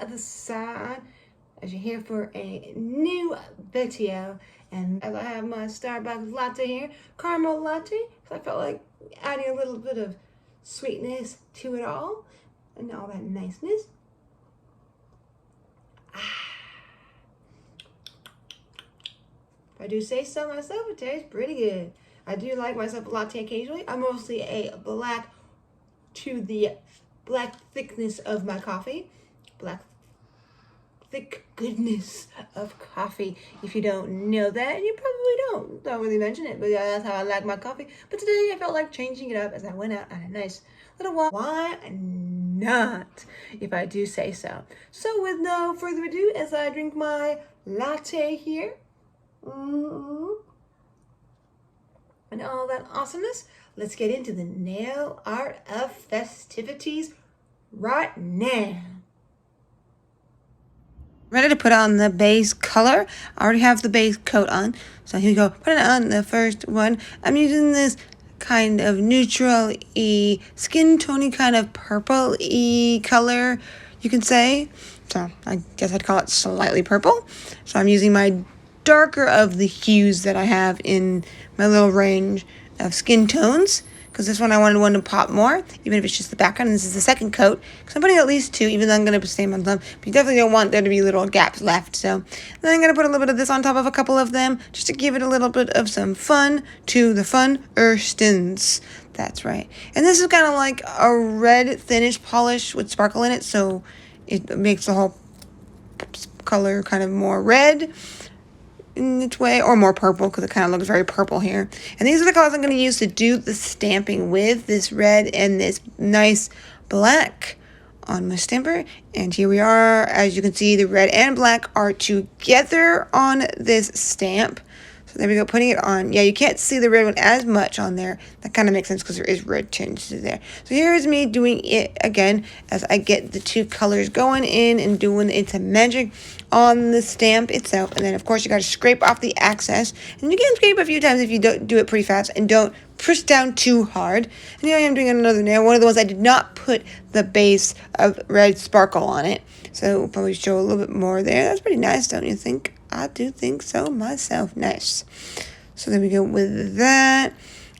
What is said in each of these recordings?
other side as you're here for a new video. And as I have my Starbucks latte here, caramel latte, so I felt like adding a little bit of sweetness to it all and all that niceness. If I do say so myself, it tastes pretty good. I do like myself a latte occasionally. I'm mostly a black to the black thickness of my coffee. Black thick goodness of coffee. If you don't know that, you probably don't really mention it, but yeah, that's how I like my coffee. But today I felt like changing it up as I went out on a nice little walk. Why not, if I do say so? So with no further ado, as I drink my latte here, and all that awesomeness, let's get into the nail art of festivities right now. Ready to put on the base color. I already have the base coat on, so here we go. Put it on the first one. I'm using this kind of neutral-y, skin tone-y kind of purple-y color, you can say. So I guess I'd call it slightly purple. So I'm using my darker of the hues that I have in my little range of skin tones, because this one I wanted one to pop more, even if it's just the background. And this is the second coat, because I'm putting at least two, even though I'm going to stain on them. But you definitely don't want there to be little gaps left. So then I'm going to put a little bit of this on top of a couple of them, just to give it a little bit of some fun to the fun-erstons. That's right. And this is kind of like a red finish polish with sparkle in it, so it makes the whole color kind of more red in its way, or more purple, because it kind of looks very purple here. And these are the colors I'm going to use to do the stamping with, this red and this nice black on my stamper. And here we are. As you can see, the red and black are together on this stamp. So there we go, putting it on. Yeah, you can't see the red one as much on there. That kind of makes sense because there is red tinge there. So here is me doing it again as I get the two colors going in and doing its magic on the stamp itself. And then, of course, you got to scrape off the excess. And you can scrape a few times if you don't do it pretty fast and don't push down too hard. And here I am doing another nail. One of the ones I did not put the base of red sparkle on it. So we'll probably show a little bit more there. That's pretty nice, don't you think? I do think so myself. Nice. So there we go with that.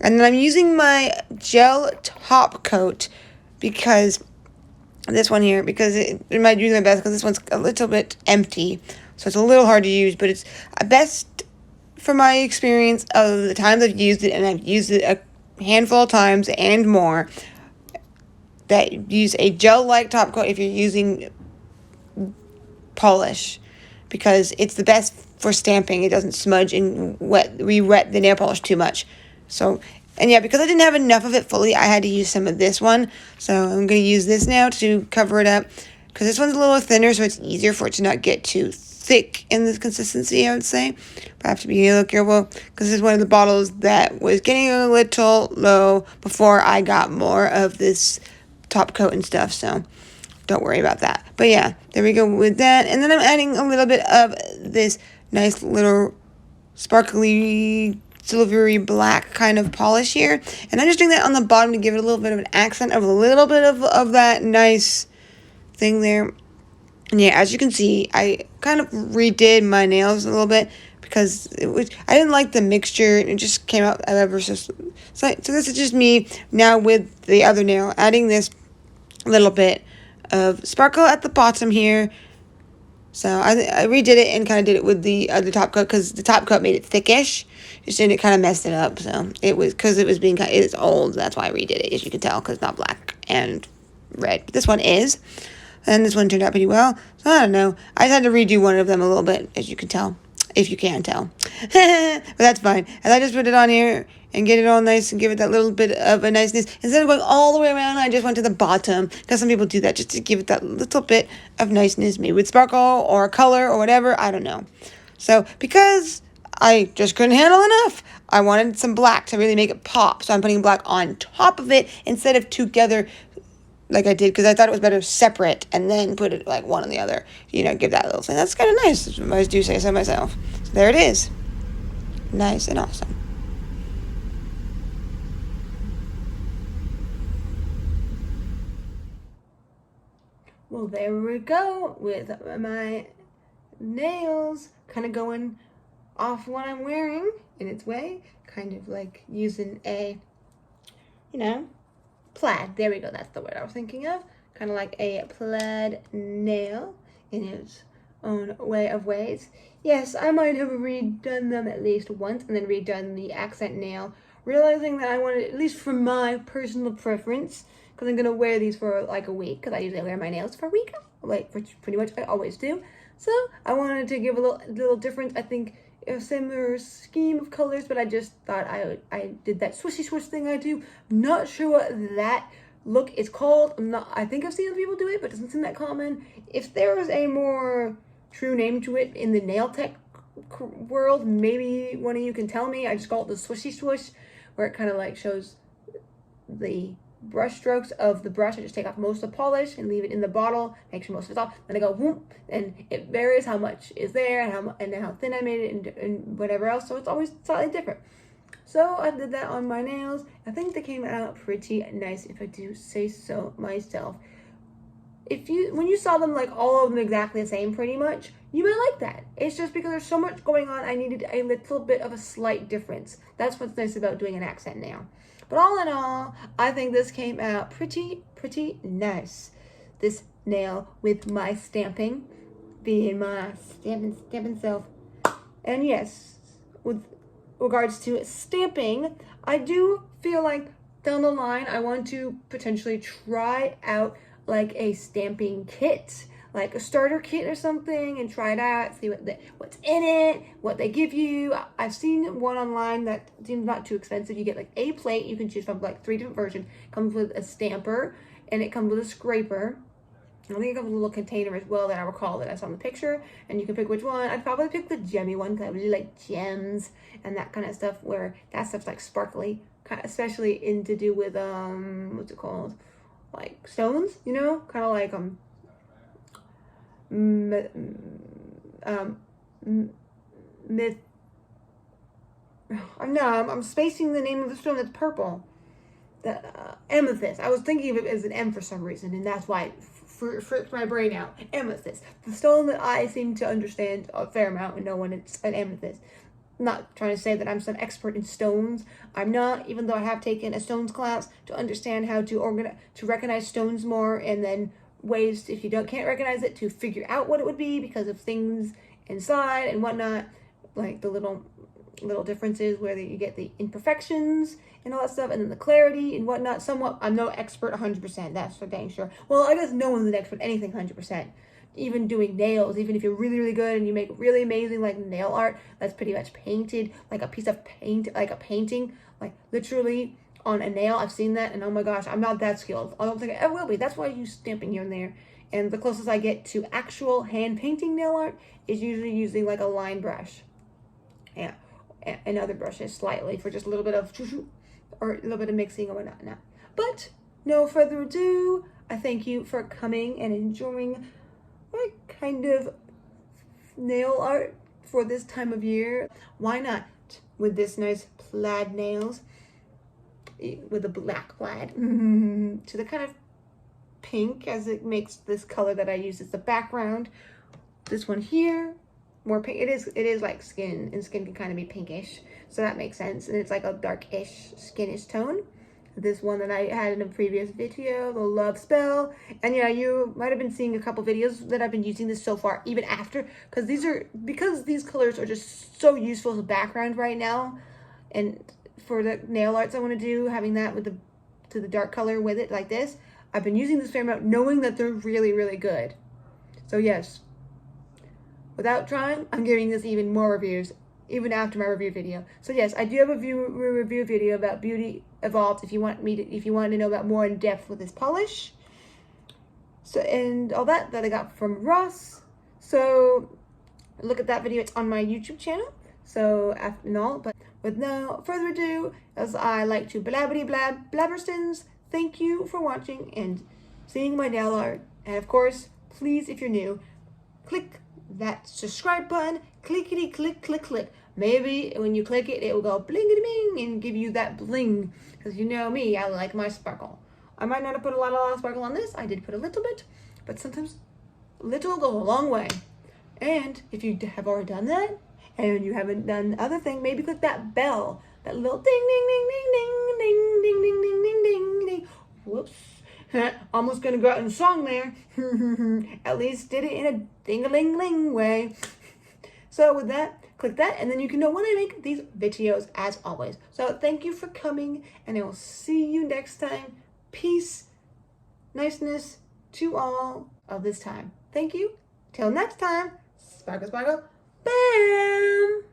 And then I'm using my gel top coat because this one here, because it might do my best, because this one's a little bit empty. So it's a little hard to use, but it's best for my experience of the times I've used it, and I've used it a handful of times and more, that use a gel-like top coat if you're using polish, because it's the best for stamping. It doesn't smudge and re-wet the nail polish too much. So, and yeah, because I didn't have enough of it fully, I had to use some of this one. So I'm going to use this now to cover it up, because this one's a little thinner, so it's easier for it to not get too thick in this consistency, I would say. But I have to be a little careful, because this is one of the bottles that was getting a little low before I got more of this top coat and stuff, so don't worry about that. But yeah, there we go with that. And then I'm adding a little bit of this nice little sparkly silvery black kind of polish here. And I'm just doing that on the bottom to give it a little bit of an accent of a little bit of that nice thing there. And yeah, as you can see, I kind of redid my nails a little bit, because I didn't like the mixture, and it just came out ever so this is just me now with the other nail, adding this little bit of sparkle at the bottom here. So I redid it and kind of did it with the other top coat, because the top coat made it thickish, and it kind of messed it up. So it was, because it's old, that's why I redid it, as you can tell, because it's not black and red. But this one is, and this one turned out pretty well. So I don't know, I had to redo one of them a little bit, as you can tell, if you can tell. But that's fine. And I just put it on here and get it all nice and give it that little bit of a niceness. Instead of going all the way around, I just went to the bottom, because some people do that just to give it that little bit of niceness, maybe with sparkle or color or whatever, I don't know. So because I just couldn't handle enough, I wanted some black to really make it pop, so I'm putting black on top of it instead of together like I did, because I thought it was better separate and then put it like one on the other, give that little thing. That's kind of nice, I do say so myself. So there it is. Nice and awesome. Well, there we go with my nails kind of going off what I'm wearing in its way, kind of like using a, you know, plaid. There we go, that's the word I was thinking of. Kind of like a plaid nail in its own way of ways. Yes, I might have redone them at least once and then redone the accent nail, realizing that I wanted, at least for my personal preference, because I'm going to wear these for like a week, because I usually wear my nails for a week, like pretty much I always do. So I wanted to give a little difference. I think a similar scheme of colors, but I just thought I did that swishy swish thing I do. I'm not sure what that look is called. I think I've seen other people do it, but it doesn't seem that common. If there was a more true name to it in the nail tech world, maybe one of you can tell me. I just call it the swishy swish, where it kind of like shows the brush strokes of the brush. I just take off most of the polish and leave it in the bottle, make sure most of it's off, then I go whoop, and it varies how much is there and how thin I made it and whatever else, so it's always slightly different. So I did that on my nails. I think they came out pretty nice, if I do say so myself. When you saw them like all of them exactly the same pretty much, you might like that. It's just because there's so much going on, I needed a little bit of a slight difference. That's what's nice about doing an accent nail. But all in all, I think this came out pretty nice. This nail with my stamping, being my stamping self. And yes, with regards to stamping, I do feel like down the line, I want to potentially try out like a stamping kit, like a starter kit or something, and try it out, see what's in it, what they give you. I've seen one online that seems not too expensive. You get like a plate, you can choose from like 3 different versions. Comes with a stamper, and it comes with a scraper. I think it comes with a little container as well that I recall that I saw in the picture, and you can pick which one. I'd probably pick the gemmy one because I really like gems and that kind of stuff, where that stuff's like sparkly, especially in to do with what's it called, like stones, you know, kind of like I'm spacing the name of the stone that's purple. The amethyst. I was thinking of it as an M for some reason, and that's why it fricked my brain out. Amethyst. The stone that I seem to understand a fair amount and know when it's an amethyst. I'm not trying to say that I'm some expert in stones. I'm not, even though I have taken a stones class to understand how to recognize stones more, and then ways, if you can't recognize it, to figure out what it would be because of things inside and whatnot, like the little differences where you get the imperfections and all that stuff, and then the clarity and whatnot. Somewhat, I'm no expert 100%, that's for dang sure. Well, I guess no one's an expert anything 100%. Even doing nails, even if you're really good and you make really amazing like nail art that's pretty much painted, like a piece of paint, like a painting, like literally on a nail. I've seen that, and oh my gosh, I'm not that skilled. I don't think I ever will be. That's why I use stamping here and there. And the closest I get to actual hand painting nail art is usually using like a line brush. Yeah. And other brushes slightly for just a little bit of or a little bit of mixing or whatnot. Now, but no further ado, I thank you for coming and enjoying my kind of nail art for this time of year. Why not with this nice plaid nails with a black plaid to the kind of pink, as it makes this color that I use as the background. This one here, more pink. It is like skin, and skin can kind of be pinkish, so that makes sense. And it's like a darkish skinish tone. This one that I had in a previous video, the love spell. And yeah, you might have been seeing a couple videos that I've been using this so far, even after, because these colors are just so useful as a background right now. And for the nail arts I want to do, having that with the dark color with it like this, I've been using this fair amount, knowing that they're really good. So yes, without trying, I'm giving this even more reviews, even after my review video. So yes, I do have a review video about Beauty Evolved if you want to know about more in depth with this polish. So, and all that I got from Ross. So look at that video, it's on my YouTube channel. So after all, but with no further ado, as I like to blabberstons, thank you for watching and seeing my nail art. And of course, please, if you're new, click that subscribe button, clickety click. Maybe when you click it, it will go blingity bing and give you that bling, because you know me, I like my sparkle. I might not have put a lot of sparkle on this. I did put a little bit, but sometimes little goes a long way. And if you have already done that, and you haven't done the other thing, maybe click that bell, that little ding, ding, ding, ding, ding, ding, ding, ding, ding, ding, ding, ding. Whoops. Almost gonna go out in song there. At least did it in a ding-a-ling-ling way. So with that, click that, and then you can know when I make these videos as always. So thank you for coming, and I will see you next time. Peace, niceness to all of this time. Thank you. Till next time. Sparkle, sparkle. Bam!